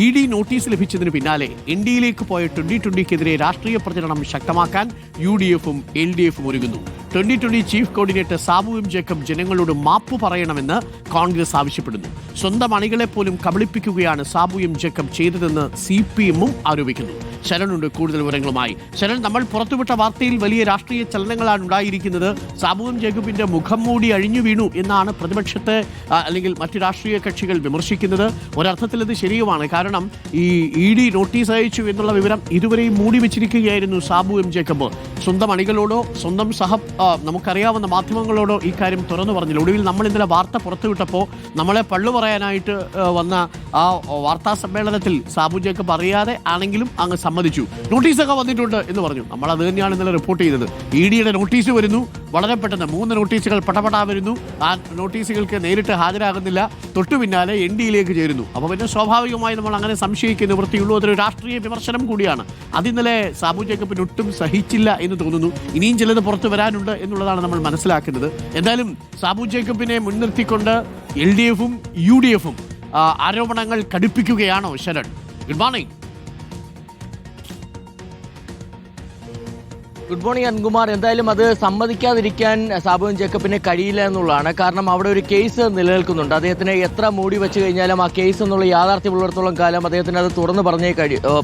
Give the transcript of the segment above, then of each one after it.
ED notice ലഭിച്ചതിന് പിന്നാലെ ഇന്ത്യയിലേക്ക് പോയ 2020-ക്കെതിരെ രാഷ്ട്രീയ പ്രചരണം ശക്തമാക്കാൻ UDF-ഉം LDF-ഉം ഒരുങ്ങുന്നു. 2020 chief coordinator Sabu M Jacob ജനങ്ങളോട് മാപ്പ് പറയണമെന്ന് കോൺഗ്രസ് ആവശ്യപ്പെടുന്നു. സ്വന്തം അണികളെ പോലും കബളിപ്പിക്കുകയാണ് സാബു എം ജേക്കബ് ചെയ്തതെന്ന് CPM-ഉം ആരോപിക്കുന്നു. ശരணுണ്ട് കൂടുതൽ വിവരങ്ങളുമായി. ശരൺ, നമ്മൾ പുറത്തുവിട്ട വാർത്തയിൽ വലിയ രാഷ്ട്രീയ ചലനങ്ങളാണ് ഉണ്ടായിരിക്കുന്നത്. സാബു എം ജേക്കബിന്റെ മുഖം മൂടി അഴിഞ്ഞു വീണു എന്നാണ് പ്രതിപക്ഷത്തെ അല്ലെങ്കിൽ മറ്റ് രാഷ്ട്രീയ കക്ഷികൾ വിമർശിക്കുന്നത്. ഒരർത്ഥത്തിൽ ഇത് ശരിയുമാണ്. കാരണം ഈ ED നോട്ടീസ് അയച്ചു എന്നുള്ള വിവരം ഇതുവരെയും മൂടി വെച്ചിരിക്കുകയായിരുന്നു സാബു എം ജേക്കബ്. സ്വന്തം അണികളോടോ സ്വന്തം നമുക്കറിയാവുന്ന മാധ്യമങ്ങളോടോ ഈ കാര്യം തുറന്നു പറഞ്ഞില്ല. ഒടുവിൽ നമ്മൾ ഇന്നലെ വാർത്ത പുറത്തുവിട്ടപ്പോൾ നമ്മളെ പള്ളു പറയാനായിട്ട് വന്ന ആ വാർത്താ സമ്മേളനത്തിൽ സാബു ജേക്കബ് അറിയാതെ ആണെങ്കിലും അങ്ങ് സമ്മതിച്ചു. നോട്ടീസൊക്കെ വന്നിട്ടുണ്ട് എന്ന് പറഞ്ഞു. നമ്മൾ അത് തന്നെയാണ് ഇന്നലെ റിപ്പോർട്ട് ചെയ്തത്. EDയുടെ നോട്ടീസ് വരുന്നു, വളരെ പെട്ടെന്ന് 3 നോട്ടീസുകൾ പടപടാ വരുന്നു. ആ നോട്ടീസുകൾക്ക് നേരിട്ട് ഹാജരാകുന്നില്ല. തൊട്ടു പിന്നാലെ NDയിലേക്ക് ചേരുന്നു. അപ്പോൾ പിന്നെ സ്വാഭാവികമായി നമ്മൾ അങ്ങനെ സംശയിക്കുന്ന നിവൃത്തിയുള്ളൂ. അതൊരു രാഷ്ട്രീയ വിമർശനം കൂടിയാണ്. അതിന്നലെ സാബു ജേക്കബിന് ഒട്ടും സഹിച്ചില്ല എന്ന് തോന്നുന്നു. ഇനിയും ചിലത് പുറത്തു വരാനുണ്ട് എന്നുള്ളതാണ് നമ്മൾ മനസ്സിലാക്കുന്നത്. എന്തായാലും സാബു ജേക്കബിനെ മുൻനിർത്തിക്കൊണ്ട് LDF-ഉം UDF-ഉം ആരോപണങ്ങൾ കടുപ്പിക്കുകയാണോ Sharan? Good morning. Good morning Arunkumar. എന്തായാലും അത് സമ്മതിക്കാതിരിക്കാൻ സാബു എം ജേക്കബിന് കഴിയില്ല എന്നുള്ളതാണ്. കാരണം അവിടെ ഒരു കേസ് നിലനിൽക്കുന്നുണ്ട്. അദ്ദേഹത്തിന് എത്ര മൂടി വെച്ച് കഴിഞ്ഞാലും ആ കേസ് എന്നുള്ള യാഥാർത്ഥ്യമുള്ളിടത്തോളം കാലം അദ്ദേഹത്തിന് അത് തുറന്നു പറഞ്ഞേ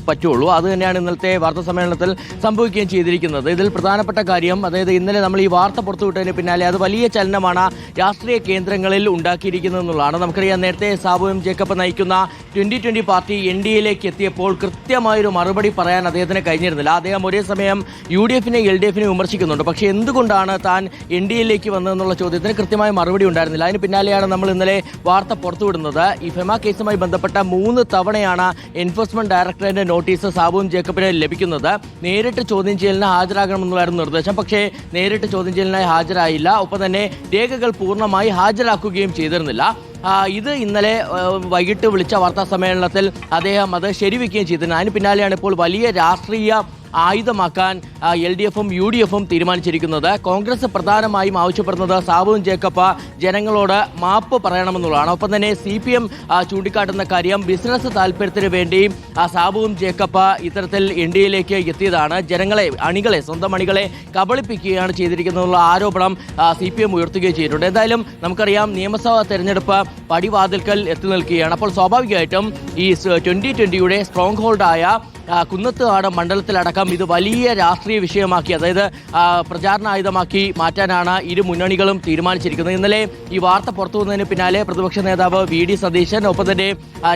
പറ്റുള്ളൂ. അത് തന്നെയാണ് ഇന്നലത്തെ വാർത്താ സമ്മേളനത്തിൽ സംഭവിക്കുകയും ചെയ്തിരിക്കുന്നത്. ഇതിൽ പ്രധാനപ്പെട്ട കാര്യം, അതായത് ഇന്നലെ നമ്മൾ ഈ വാർത്ത പുറത്തുവിട്ടതിന് പിന്നാലെ അത് വലിയ ചലനമാണ് രാഷ്ട്രീയ കേന്ദ്രങ്ങളിൽ ഉണ്ടാക്കിയിരിക്കുന്നത് എന്നുള്ളതാണ്. നമുക്കറിയാം, നേരത്തെ സാബു എം ജേക്കബ് നയിക്കുന്ന 2020 പാർട്ടി NDയിലേക്ക് എത്തിയപ്പോൾ കൃത്യമായൊരു മറുപടി പറയാൻ അദ്ദേഹത്തിന് കഴിഞ്ഞിരുന്നില്ല. അദ്ദേഹം ഒരേ സമയം UDF LDF-നെ വിമർശിക്കുന്നുണ്ട്. പക്ഷേ എന്തുകൊണ്ടാണ് താൻ NDയിലേക്ക് വന്നതെന്നുള്ള ചോദ്യത്തിന് കൃത്യമായ മറുപടി ഉണ്ടായിരുന്നില്ല. അതിന് പിന്നാലെയാണ് നമ്മൾ ഇന്നലെ വാർത്ത പുറത്തുവിടുന്നത്. ഈ ഫെമ കേസുമായി ബന്ധപ്പെട്ട 3 തവണയാണ് എൻഫോഴ്സ്മെന്റ് ഡയറക്ടറേറ്റിന്റെ നോട്ടീസ് സാബു എം ജേക്കബിന് ലഭിക്കുന്നത്. നേരിട്ട് ചോദ്യം ചെയ്യലിന് ഹാജരാകണമെന്നുള്ളായിരുന്നു നിർദ്ദേശം. പക്ഷേ നേരിട്ട് ചോദ്യം ചെയ്യലിനായി ഹാജരായില്ല. ഒപ്പം തന്നെ രേഖകൾ പൂർണ്ണമായി ഹാജരാക്കുകയും ചെയ്തിരുന്നില്ല. ഇത് ഇന്നലെ വൈകിട്ട് വിളിച്ച വാർത്താ സമ്മേളനത്തിൽ അദ്ദേഹം അത് ശരിവെക്കുകയും ചെയ്തിരുന്നു. അതിന് പിന്നാലെയാണ് ഇപ്പോൾ വലിയ രാഷ്ട്രീയ ആയുധമാക്കാൻ LDF-ഉം UDF-ഉം തീരുമാനിച്ചിരിക്കുന്നത്. കോൺഗ്രസ് പ്രധാനമായും ആവശ്യപ്പെടുന്നത് സാബു എം ജേക്കബ് ജനങ്ങളോട് മാപ്പ് പറയണമെന്നുള്ളതാണ്. ഒപ്പം തന്നെ CPM ചൂണ്ടിക്കാട്ടുന്ന കാര്യം, ബിസിനസ് താല്പര്യത്തിന് വേണ്ടി സാബു എം ജേക്കബ് ഇത്തരത്തിൽ NDയിലേക്ക് എത്തിയതാണ്. സ്വന്തം അണികളെ കബളിപ്പിക്കുകയാണ് ചെയ്തിരിക്കുന്നതിനുള്ള ആരോപണം CPM ഉയർത്തുകയും ചെയ്തിട്ടുണ്ട്. എന്തായാലും നമുക്കറിയാം, നിയമസഭാ തെരഞ്ഞെടുപ്പ് പടിവാതിൽക്കൽ എത്തി നിൽക്കുകയാണ്. അപ്പോൾ സ്വാഭാവികമായിട്ടും ഈ 2020-യുടെ സ്ട്രോങ് ഹോൾഡായ കുന്നത്തുകാട് മണ്ഡലത്തിലടക്കം ഇത് വലിയ രാഷ്ട്രീയ വിഷയമാക്കി, അതായത് പ്രചാരണ ആയുധമാക്കി മാറ്റാനാണ് ഇരു മുന്നണികളും തീരുമാനിച്ചിരിക്കുന്നത്. ഇന്നലെ ഈ വാർത്ത പുറത്തു വന്നതിന് പിന്നാലെ പ്രതിപക്ഷ നേതാവ് VD സതീശൻ, ഒപ്പം തന്നെ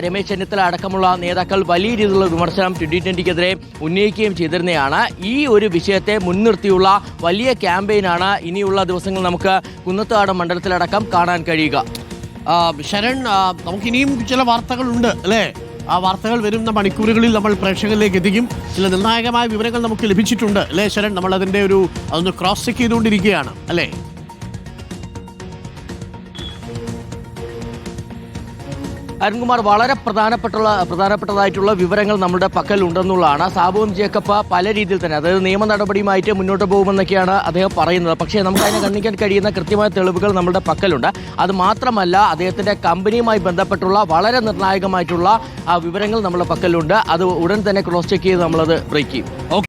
രമേശ് ചെന്നിത്തല അടക്കമുള്ള നേതാക്കൾ വലിയ രീതിയിലുള്ള വിമർശനം 2020-ക്കെതിരെ ഉന്നയിക്കുകയും ചെയ്തിരുന്നതാണ്. ഈ ഒരു വിഷയത്തെ മുൻനിർത്തിയുള്ള വലിയ ക്യാമ്പയിനാണ് ഇനിയുള്ള ദിവസങ്ങൾ നമുക്ക് കുന്നത്തുകാട് മണ്ഡലത്തിലടക്കം കാണാൻ കഴിയുക. ശരൺ, നമുക്കിനിയും ചില വാർത്തകളുണ്ട് അല്ലേ? ആ വാർത്തകൾ വരുന്ന മണിക്കൂറുകളിൽ നമ്മൾ പ്രേക്ഷകരിലേക്ക് എത്തിക്കും. ചില നിർണായകമായ വിവരങ്ങൾ നമുക്ക് ലഭിച്ചിട്ടുണ്ട് അല്ലേ ശരൺ? നമ്മൾ അതൊന്ന് ക്രോസ് ചെക്ക് ചെയ്തുകൊണ്ടിരിക്കുകയാണ് അല്ലേ? അരുൺകുമാർ, വളരെ പ്രധാനപ്പെട്ടതായിട്ടുള്ള വിവരങ്ങൾ നമ്മുടെ പക്കൽ ഉണ്ടെന്നുള്ളതാണ്. സാബു എം ജേക്കബ് പല രീതിയിൽ തന്നെ, അതായത് നിയമ നടപടിയുമായിട്ട് മുന്നോട്ട് പോകുമെന്നൊക്കെയാണ് അദ്ദേഹം പറയുന്നത്. പക്ഷേ നമുക്ക് അതിനെ കണ്ണിക്കാൻ കഴിയുന്ന കൃത്യമായ തെളിവുകൾ നമ്മുടെ പക്കലുണ്ട്. അത് മാത്രമല്ല, അദ്ദേഹത്തിന്റെ കമ്പനിയുമായി ബന്ധപ്പെട്ടുള്ള വളരെ നിർണായകമായിട്ടുള്ള വിവരങ്ങൾ നമ്മുടെ പക്കലുണ്ട്. അത് ഉടൻ തന്നെ ക്രോസ് ചെക്ക് ചെയ്ത് നമ്മളത് ബ്രേക്ക് ചെയ്യും.